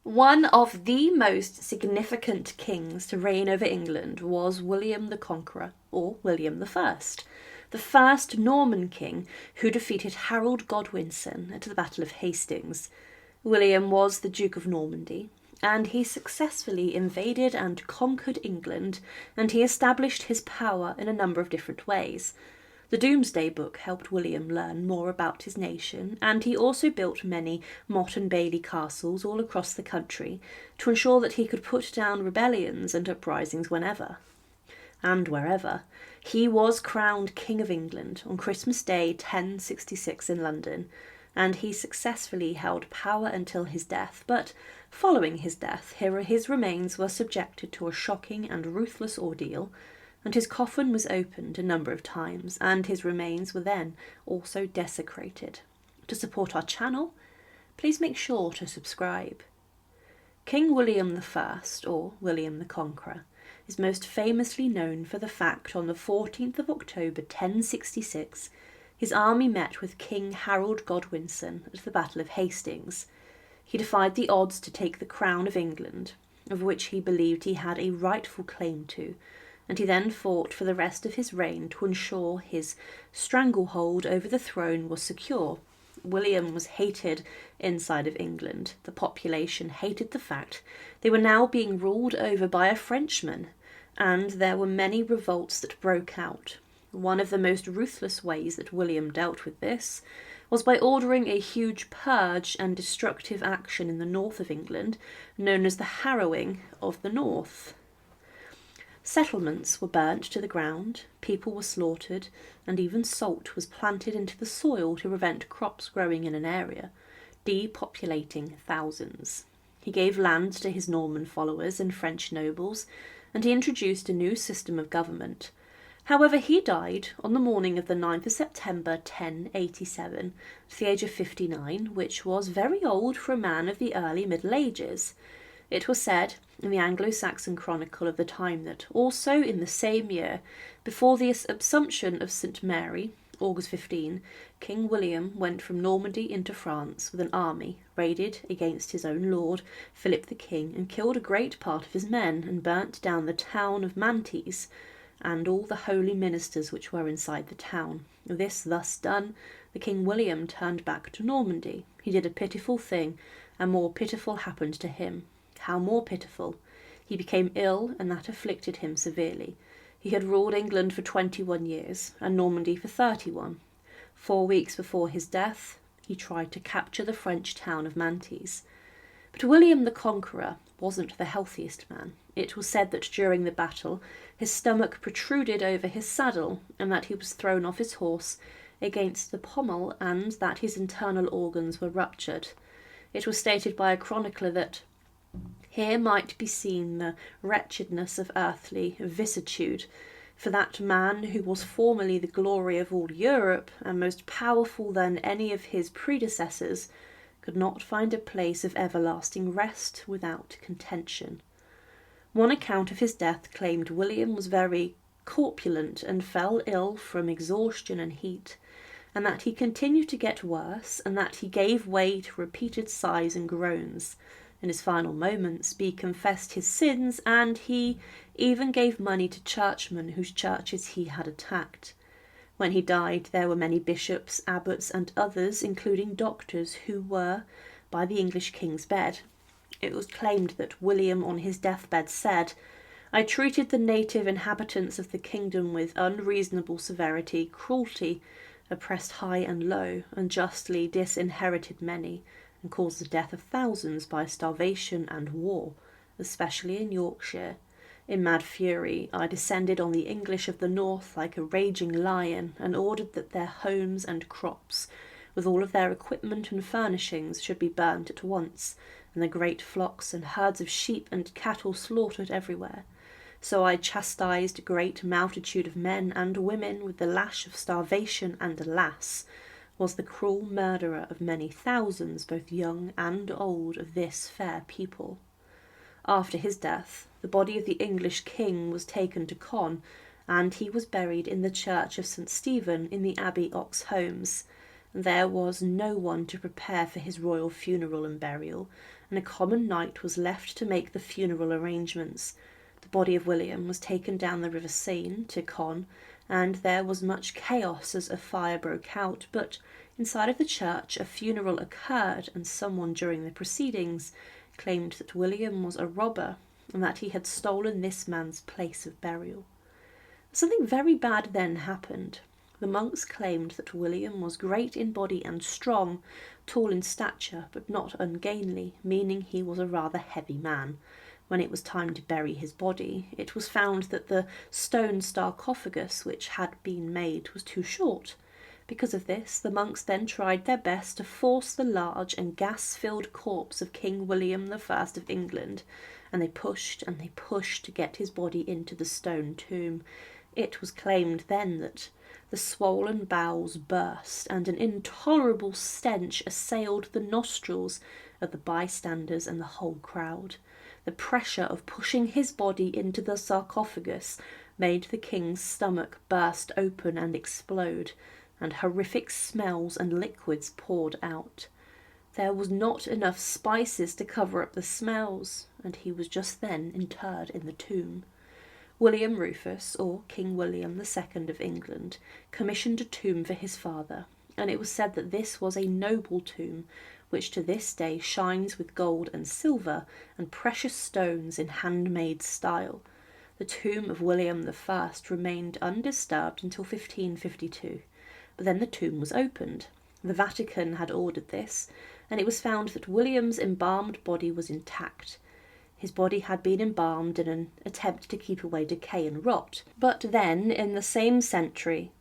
One of the most significant kings to reign over England was William the Conqueror, or William the first Norman king who defeated Harold Godwinson at the Battle of Hastings. William was the Duke of Normandy, and he successfully invaded and conquered England, and he established his power in a number of different ways. The Domesday Book helped William learn more about his nation, and he also built many motte and bailey castles all across the country to ensure that he could put down rebellions and uprisings whenever and wherever. He was crowned King of England on Christmas Day 1066 in London, and he successfully held power until his death, but following his death his remains were subjected to a shocking and ruthless ordeal, and his coffin was opened a number of times, and his remains were then also desecrated. To support our channel, please make sure to subscribe. King William I, or William the Conqueror, is most famously known for the fact on the 14th of October 1066, his army met with King Harold Godwinson at the Battle of Hastings. He defied the odds to take the crown of England, of which he believed he had a rightful claim to, and he then fought for the rest of his reign to ensure his stranglehold over the throne was secure. William was hated inside of England. The population hated the fact they were now being ruled over by a Frenchman, and there were many revolts that broke out. One of the most ruthless ways that William dealt with this was by ordering a huge purge and destructive action in the north of England, known as the Harrowing of the North. Settlements were burnt to the ground, people were slaughtered, and even salt was planted into the soil to prevent crops growing in an area, depopulating thousands. He gave land to his Norman followers and French nobles, and he introduced a new system of government. However, he died on the morning of the 9th of September 1087, at the age of 59, which was very old for a man of the early Middle Ages. It was said in the Anglo-Saxon Chronicle of the time that also in the same year, before the Assumption of St. Mary, August 15, King William went from Normandy into France with an army, raided against his own lord, Philip the King, and killed a great part of his men, and burnt down the town of Mantes, and all the holy ministers which were inside the town. This thus done, the King William turned back to Normandy. He did a pitiful thing, and more pitiful happened to him. How more pitiful? He became ill, and that afflicted him severely. He had ruled England for 21 years, and Normandy for 31. 4 weeks before his death, he tried to capture the French town of Mantes. But William the Conqueror wasn't the healthiest man. It was said that during the battle, his stomach protruded over his saddle, and that he was thrown off his horse against the pommel, and that his internal organs were ruptured. It was stated by a chronicler that here might be seen the wretchedness of earthly vicissitude, for that man who was formerly the glory of all Europe, and most powerful than any of his predecessors, could not find a place of everlasting rest without contention. One account of his death claimed William was very corpulent and fell ill from exhaustion and heat, and that he continued to get worse, and that he gave way to repeated sighs and groans. In his final moments, he confessed his sins, and he even gave money to churchmen whose churches he had attacked. When he died, there were many bishops, abbots, and others, including doctors, who were by the English king's bed. It was claimed that William on his deathbed said, "I treated the native inhabitants of the kingdom with unreasonable severity, cruelty, oppressed high and low, unjustly disinherited many, and caused the death of thousands by starvation and war, especially in Yorkshire. In mad fury, I descended on the English of the north like a raging lion, and ordered that their homes and crops, with all of their equipment and furnishings, should be burnt at once, and the great flocks and herds of sheep and cattle slaughtered everywhere. So I chastised a great multitude of men and women with the lash of starvation, and alas, was the cruel murderer of many thousands, both young and old, of this fair people." After his death, the body of the English king was taken to Caen, and he was buried in the church of St. Stephen in the Abbey Oxholmes. There was no one to prepare for his royal funeral and burial, and a common knight was left to make the funeral arrangements. The body of William was taken down the River Seine to Caen, and there was much chaos as a fire broke out, but inside of the church a funeral occurred, and someone during the proceedings claimed that William was a robber and that he had stolen this man's place of burial. Something very bad then happened. The monks claimed that William was great in body and strong, tall in stature but not ungainly, meaning he was a rather heavy man. When it was time to bury his body, it was found that the stone sarcophagus which had been made was too short. Because of this, the monks then tried their best to force the large and gas-filled corpse of King William the First of England, and they pushed to get his body into the stone tomb. It was claimed then that the swollen bowels burst, and an intolerable stench assailed the nostrils of the bystanders and the whole crowd. The pressure of pushing his body into the sarcophagus made the king's stomach burst open and explode, and horrific smells and liquids poured out. There was not enough spices to cover up the smells, and he was just then interred in the tomb. William Rufus, or King William II of England, commissioned a tomb for his father, and it was said that this was a noble tomb, which to this day shines with gold and silver and precious stones in handmade style. The tomb of William I remained undisturbed until 1552, but then the tomb was opened. The Vatican had ordered this, and it was found that William's embalmed body was intact. His body had been embalmed in an attempt to keep away decay and rot. But then, in the same century,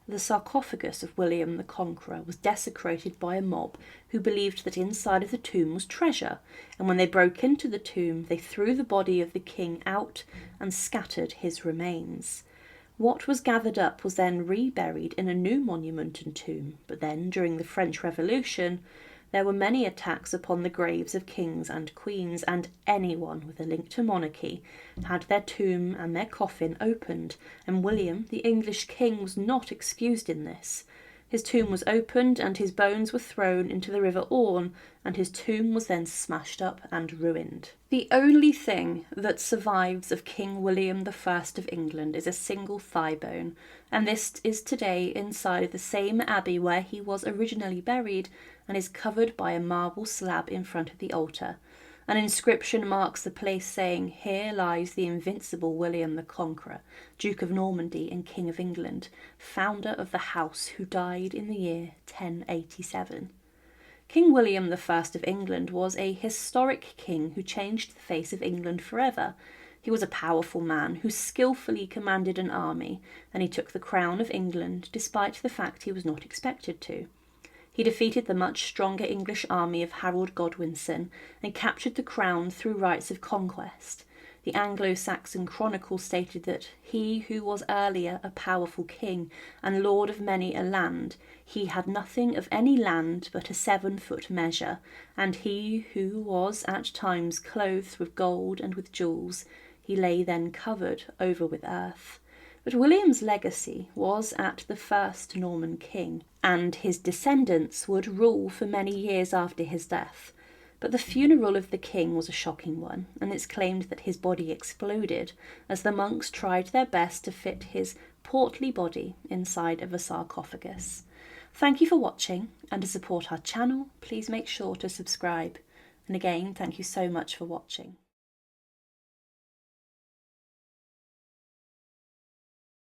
the sarcophagus of William the Conqueror was desecrated by a mob who believed that inside of the tomb was treasure, and when they broke into the tomb, they threw the body of the king out and scattered his remains. What was gathered up was then reburied in a new monument and tomb, but then, during the French Revolution, there were many attacks upon the graves of kings and queens, and anyone with a link to monarchy had their tomb and their coffin opened, and William, the English king, was not excused in this. His tomb was opened, and his bones were thrown into the River Orne, and his tomb was then smashed up and ruined. The only thing that survives of King William I of England is a single thigh bone, and this is today inside the same abbey where he was originally buried, and is covered by a marble slab in front of the altar. An inscription marks the place saying, "Here lies the invincible William the Conqueror, Duke of Normandy and King of England, founder of the house who died in the year 1087. King William I of England was a historic king who changed the face of England forever. He was a powerful man who skillfully commanded an army, and he took the crown of England despite the fact he was not expected to. He defeated the much stronger English army of Harold Godwinson and captured the crown through rites of conquest. The Anglo-Saxon Chronicle stated that he who was earlier a powerful king and lord of many a land, he had nothing of any land but a 7-foot measure, and he who was at times clothed with gold and with jewels, he lay then covered over with earth." But William's legacy was at the first Norman king, and his descendants would rule for many years after his death. But the funeral of the king was a shocking one, and it's claimed that his body exploded as the monks tried their best to fit his portly body inside of a sarcophagus. Thank you for watching, and to support our channel, please make sure to subscribe. And again, thank you so much for watching.